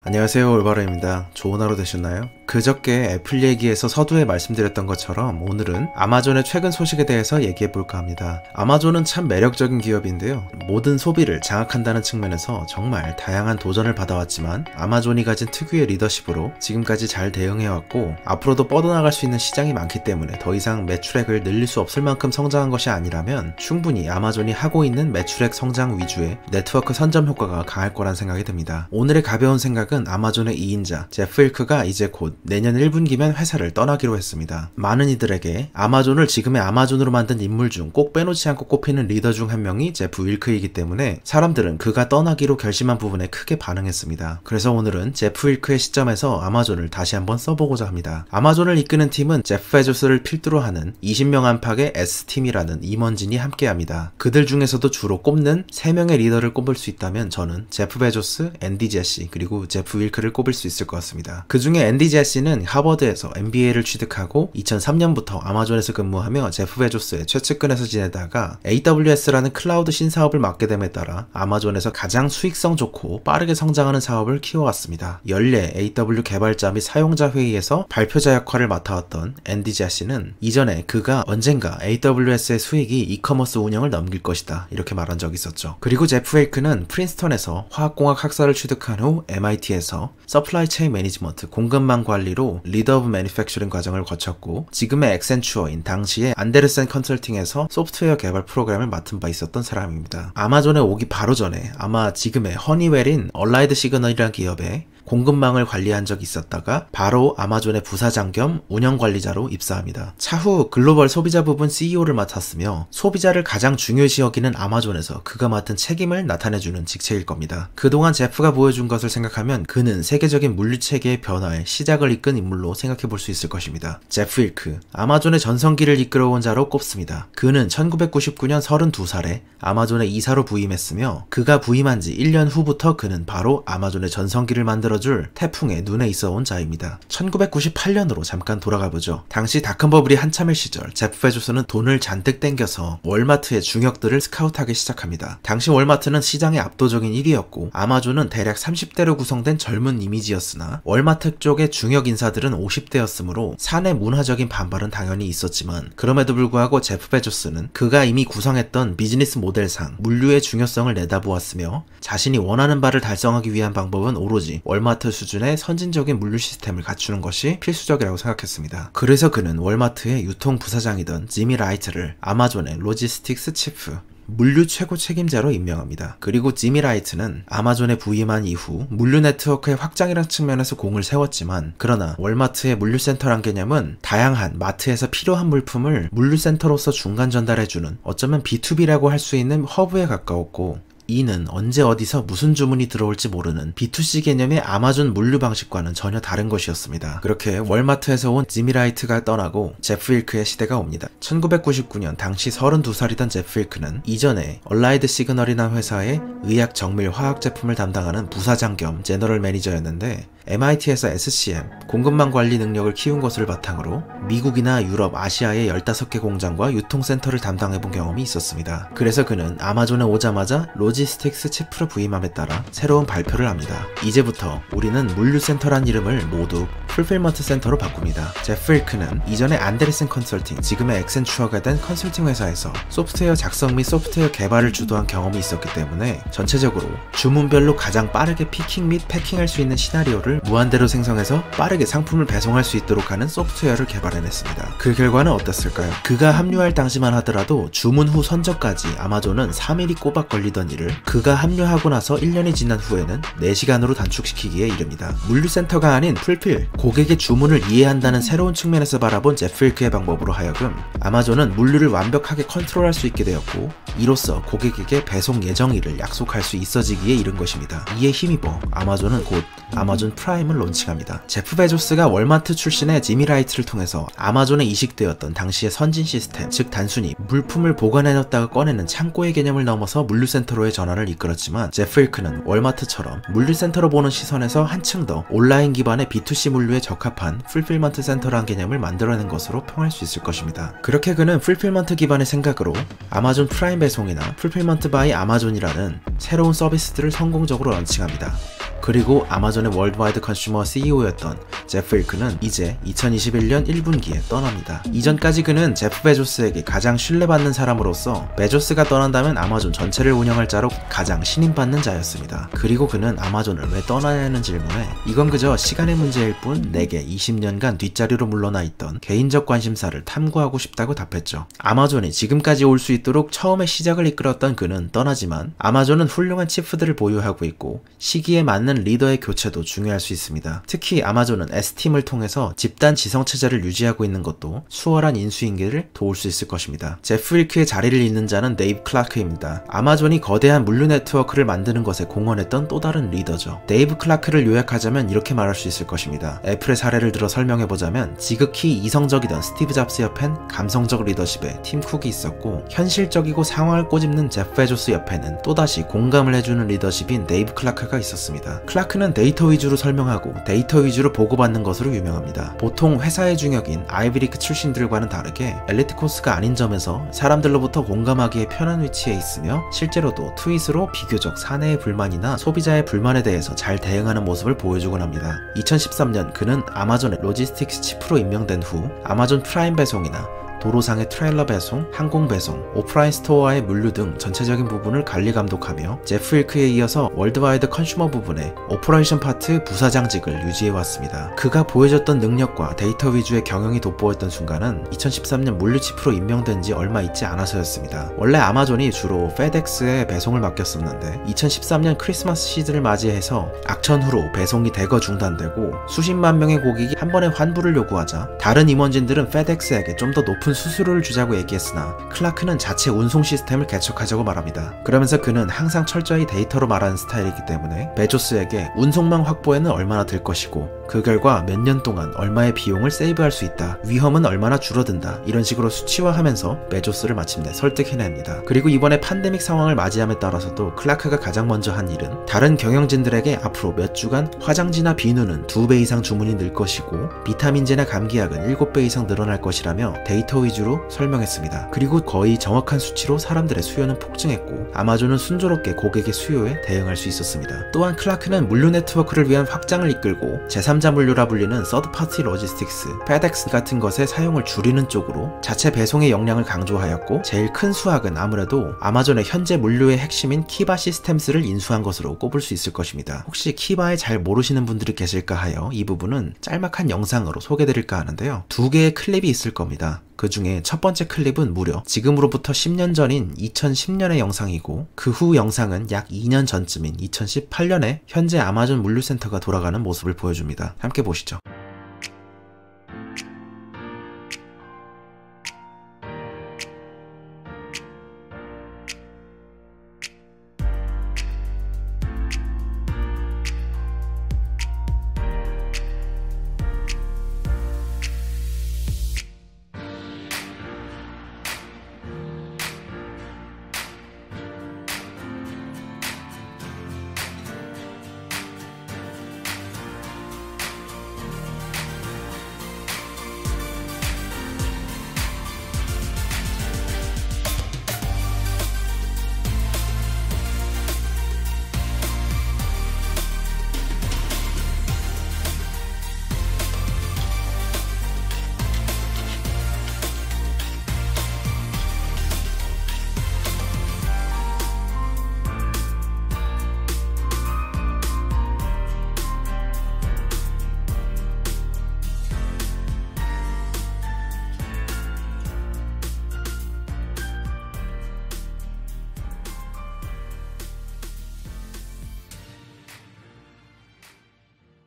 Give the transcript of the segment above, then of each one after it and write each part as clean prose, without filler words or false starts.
안녕하세요, 올바로입니다. 좋은 하루 되셨나요? 그저께 애플 얘기에서 서두에 말씀드렸던 것처럼 오늘은 아마존의 최근 소식에 대해서 얘기해볼까 합니다. 아마존은 참 매력적인 기업인데요. 모든 소비를 장악한다는 측면에서 정말 다양한 도전을 받아왔지만 아마존이 가진 특유의 리더십으로 지금까지 잘 대응해왔고 앞으로도 뻗어나갈 수 있는 시장이 많기 때문에 더 이상 매출액을 늘릴 수 없을 만큼 성장한 것이 아니라면 충분히 아마존이 하고 있는 매출액 성장 위주의 네트워크 선점 효과가 강할 거란 생각이 듭니다. 오늘의 가벼운 생각은 아마존의 2인자 제프 윌크가 이제 곧 내년 1분기면 회사를 떠나기로 했습니다. 많은 이들에게 아마존을 지금의 아마존으로 만든 인물 중 꼭 빼놓지 않고 꼽히는 리더 중 한 명이 제프 윌크이기 때문에 사람들은 그가 떠나기로 결심한 부분에 크게 반응했습니다. 그래서 오늘은 제프 윌크의 시점에서 아마존을 다시 한번 써보고자 합니다. 아마존을 이끄는 팀은 제프 베조스를 필두로 하는 20명 안팎의 S팀이라는 임원진이 함께합니다. 그들 중에서도 주로 꼽는 3명의 리더를 꼽을 수 있다면 저는 제프 베조스, 앤디 제시 그리고 제프 윌크를 꼽을 수 있을 것 같습니다. 그 중에 앤디 제시는 하버드에서 MBA를 취득하고 2003년부터 아마존에서 근무하며 제프 베조스의 최측근에서 지내다가 AWS라는 클라우드 신사업을 맡게 됨에 따라 아마존에서 가장 수익성 좋고 빠르게 성장하는 사업을 키워왔습니다. 연례 AW 개발자 및 사용자 회의에서 발표자 역할을 맡아왔던 앤디 제시는 이전에 그가 언젠가 AWS의 수익이 이커머스 운영을 넘길 것이다 이렇게 말한 적이 있었죠. 그리고 제프 윌크는 프린스턴에서 화학공학 학사를 취득한 후 MIT에서 서플라이 체인 매니지먼트 공급망 관리로 리더 오브 매니팩처링 과정을 거쳤고 지금의 액센추어인 당시의 안데르센 컨설팅에서 소프트웨어 개발 프로그램을 맡은 바 있었던 사람입니다. 아마존에 오기 바로 전에 아마 지금의 허니웰인 얼라이드 시그널이라는 기업에 공급망을 관리한 적이 있었다가 바로 아마존의 부사장 겸 운영관리자로 입사합니다. 차후 글로벌 소비자 부분 CEO를 맡았으며 소비자를 가장 중요시 여기는 아마존에서 그가 맡은 책임을 나타내주는 직책일 겁니다. 그동안 제프가 보여준 것을 생각하면 그는 세계적인 물류체계의 변화에 시작을 이끈 인물로 생각해볼 수 있을 것입니다. 제프 윌크, 아마존의 전성기를 이끌어온 자로 꼽습니다. 그는 1999년 32살에 아마존의 이사로 부임했으며 그가 부임한 지 1년 후부터 그는 바로 아마존의 전성기를 만들어줄 태풍의 눈에 있어온 자입니다. 1998년으로 잠깐 돌아가보죠. 당시 닷컴버블이 한참일 시절 제프 베조스는 돈을 잔뜩 땡겨서 월마트의 중역들을 스카우트하기 시작합니다. 당시 월마트는 시장의 압도적인 1위였고 아마존은 대략 30대로 구성된 젊은 이미지였으나 월마트 쪽의 중역 인사들은 50대였으므로 사내 문화적인 반발은 당연히 있었지만 그럼에도 불구하고 제프 베조스는 그가 이미 구성했던 비즈니스 모델상 물류의 중요성을 내다보았으며 자신이 원하는 바를 달성하기 위한 방법은 오로지 월마트 수준의 선진적인 물류 시스템을 갖추는 것이 필수적이라고 생각했습니다. 그래서 그는 월마트의 유통 부사장이던 지미 라이트를 아마존의 로지스틱스 치프 물류 최고 책임자로 임명합니다. 그리고 지미 라이트는 아마존에 부임한 이후 물류 네트워크의 확장이라는 측면에서 공을 세웠지만 그러나 월마트의 물류센터란 개념은 다양한 마트에서 필요한 물품을 물류센터로서 중간 전달해주는 어쩌면 B2B라고 할 수 있는 허브에 가까웠고 이는 언제 어디서 무슨 주문이 들어올지 모르는 B2C 개념의 아마존 물류 방식과는 전혀 다른 것이었습니다. 그렇게 월마트에서 온 지미 라이트가 떠나고 제프 윌크의 시대가 옵니다. 1999년 당시 32살이던 제프 윌크는 이전에 얼라이드 시그널이라는 회사의 의약 정밀 화학 제품을 담당하는 부사장 겸 제너럴 매니저였는데 MIT에서 SCM, 공급망 관리 능력을 키운 것을 바탕으로 미국이나 유럽, 아시아의 15개 공장과 유통센터를 담당해본 경험이 있었습니다. 그래서 그는 아마존에 오자마자 로지스틱스 치프로 부임함에 따라 새로운 발표를 합니다. 이제부터 우리는 물류센터란 이름을 모두 풀필먼트 센터로 바꿉니다. 제프 윌크는 이전에 안데르센 컨설팅, 지금의 액센추어가 된 컨설팅 회사에서 소프트웨어 작성 및 소프트웨어 개발을 주도한 경험이 있었기 때문에 전체적으로 주문별로 가장 빠르게 피킹 및 패킹할 수 있는 시나리오를 무한대로 생성해서 빠르게 상품을 배송할 수 있도록 하는 소프트웨어를 개발해냈습니다. 그 결과는 어땠을까요? 그가 합류할 당시만 하더라도 주문 후 선적까지 아마존은 3일이 꼬박 걸리던 일을 그가 합류하고 나서 1년이 지난 후에는 4시간으로 단축시키기에 이릅니다. 물류센터가 아닌 풀필, 고객의 주문을 이해한다는 새로운 측면에서 바라본 제프 윌크의 방법으로 하여금 아마존은 물류를 완벽하게 컨트롤할 수 있게 되었고 이로써 고객에게 배송 예정일을 약속할 수 있어지기에 이른 것입니다. 이에 힘입어 아마존은 곧 아마존 프라임 프라임을 론칭합니다. 제프 베조스가 월마트 출신의 지미 라이트를 통해서 아마존에 이식되었던 당시의 선진 시스템, 즉 단순히 물품을 보관해놨다가 꺼내는 창고의 개념을 넘어서 물류센터로의 전환을 이끌었지만 제프 윌크는 월마트처럼 물류센터로 보는 시선에서 한층 더 온라인 기반의 B2C 물류에 적합한 풀필먼트 센터라는 개념을 만들어낸 것으로 평할 수 있을 것입니다. 그렇게 그는 풀필먼트 기반의 생각으로 아마존 프라임 배송이나 풀필먼트 바이 아마존이라는 새로운 서비스들을 성공적으로 런칭합니다. 그리고 아마존의 월드와이드 컨슈머 CEO였던 제프 윌크는 이제 2021년 1분기에 떠납니다. 이전까지 그는 제프 베조스에게 가장 신뢰받는 사람으로서 베조스가 떠난다면 아마존 전체를 운영할 자로 가장 신임받는 자였습니다. 그리고 그는 아마존을 왜 떠나야 하는 질문에 이건 그저 시간의 문제일 뿐 내게 20년간 뒷자리로 물러나 있던 개인적 관심사를 탐구하고 싶다고 답했죠. 아마존이 지금까지 올 수 있도록 처음에 시작을 이끌었던 그는 떠나지만 아마존은 훌륭한 치프들을 보유하고 있고 시기에 맞는 리더의 교체도 중요할 수 있습니다. 특히 아마존은 S팀을 통해서 집단 지성체제를 유지하고 있는 것도 수월한 인수인계를 도울 수 있을 것입니다. 제프 윌크의 자리를 잇는 자는 데이브 클라크입니다. 아마존이 거대한 물류 네트워크를 만드는 것에 공헌했던 또 다른 리더죠. 데이브 클라크를 요약하자면 이렇게 말할 수 있을 것입니다. 애플의 사례를 들어 설명해보자면 지극히 이성적이던 스티브 잡스 옆엔 감성적 리더십의 팀 쿡이 있었고 현실적이고 상황을 꼬집는 제프 베조스 옆에는 또다시 공감을 해주는 리더십인 데이브 클라크가 있었습니다. 클라크는 데이터 위주로 설명하고 데이터 위주로 보고받는 것으로 유명합니다. 보통 회사의 중역인 아이비리크 출신들과는 다르게 엘리트 코스가 아닌 점에서 사람들로부터 공감하기에 편한 위치에 있으며 실제로도 트윗으로 비교적 사내의 불만이나 소비자의 불만에 대해서 잘 대응하는 모습을 보여주곤 합니다. 2013년 그는 아마존의 로지스틱스 치프로 임명된 후 아마존 프라임 배송이나 도로상의 트레일러 배송, 항공 배송, 오프라인 스토어와의 물류 등 전체적인 부분을 관리 감독하며 제프 윌크에 이어서 월드와이드 컨슈머 부분의 오퍼레이션 파트 부사장직을 유지해왔습니다. 그가 보여줬던 능력과 데이터 위주의 경영이 돋보였던 순간은 2013년 물류 치프로 임명된 지 얼마 있지 않아서였습니다. 원래 아마존이 주로 페덱스에 배송을 맡겼었는데 2013년 크리스마스 시즌을 맞이해서 악천후로 배송이 대거 중단되고 수십만 명의 고객이 한 번에 환불을 요구하자 다른 임원진들은 페덱스에게 좀 더 높은 수수료를 주자고 얘기했으나 클라크는 자체 운송 시스템을 개척하자고 말합니다. 그러면서 그는 항상 철저히 데이터로 말하는 스타일이기 때문에 베조스에게 운송망 확보에는 얼마나 들 것이고 그 결과 몇 년 동안 얼마의 비용을 세이브할 수 있다, 위험은 얼마나 줄어든다 이런 식으로 수치화하면서 베조스를 마침내 설득해냅니다. 그리고 이번에 팬데믹 상황을 맞이함에 따라서도 클라크가 가장 먼저 한 일은 다른 경영진들에게 앞으로 몇 주간 화장지나 비누는 2배 이상 주문이 늘 것이고 비타민제나 감기약은 7배 이상 늘어날 것이라며 데이터 위주로 설명했습니다. 그리고 거의 정확한 수치로 사람들의 수요는 폭증했고 아마존은 순조롭게 고객의 수요에 대응할 수 있었습니다. 또한 클라크는 물류 네트워크를 위한 확장을 이끌고 제3자 물류라 불리는 서드파티 로지스틱스, 페덱스 같은 것의 사용을 줄이는 쪽으로 자체 배송의 역량을 강조하였고 제일 큰 수확은 아무래도 아마존의 현재 물류의 핵심인 키바 시스템스를 인수한 것으로 꼽을 수 있을 것입니다. 혹시 키바에 잘 모르시는 분들이 계실까 하여 이 부분은 짤막한 영상으로 소개드릴까 하는데요. 2개의 클립이 있을 겁니다. 그 중에 첫 번째 클립은 무려 지금으로부터 10년 전인 2010년의 영상이고 그 후 영상은 약 2년 전쯤인 2018년에 현재 아마존 물류센터가 돌아가는 모습을 보여줍니다. 함께 보시죠.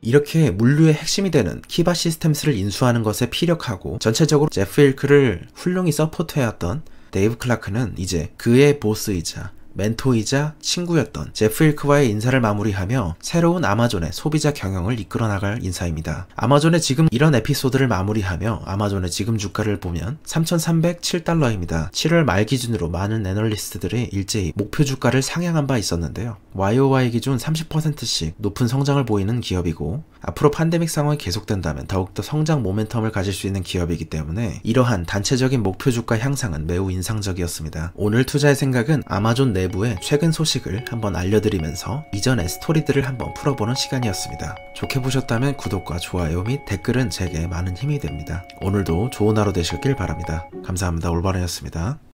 이렇게 물류의 핵심이 되는 키바 시스템스를 인수하는 것에 피력하고 전체적으로 제프 윌크를 훌륭히 서포트해왔던 데이브 클라크는 이제 그의 보스이자 멘토이자 친구였던 제프 윌크와의 인사를 마무리하며 새로운 아마존의 소비자 경영을 이끌어 나갈 인사입니다. 아마존의 지금 이런 에피소드를 마무리하며 아마존의 지금 주가를 보면 3,307달러입니다. 7월 말 기준으로 많은 애널리스트들이 일제히 목표 주가를 상향한 바 있었는데요. YOY 기준 30%씩 높은 성장을 보이는 기업이고 앞으로 팬데믹 상황이 계속된다면 더욱더 성장 모멘텀을 가질 수 있는 기업이기 때문에 이러한 단체적인 목표 주가 향상은 매우 인상적이었습니다. 오늘 투자의 생각은 아마존 내부의 최근 소식을 한번 알려드리면서 이전의 스토리들을 한번 풀어보는 시간이었습니다. 좋게 보셨다면 구독과 좋아요 및 댓글은 제게 많은 힘이 됩니다. 오늘도 좋은 하루 되시길 바랍니다. 감사합니다. 올바른이었습니다.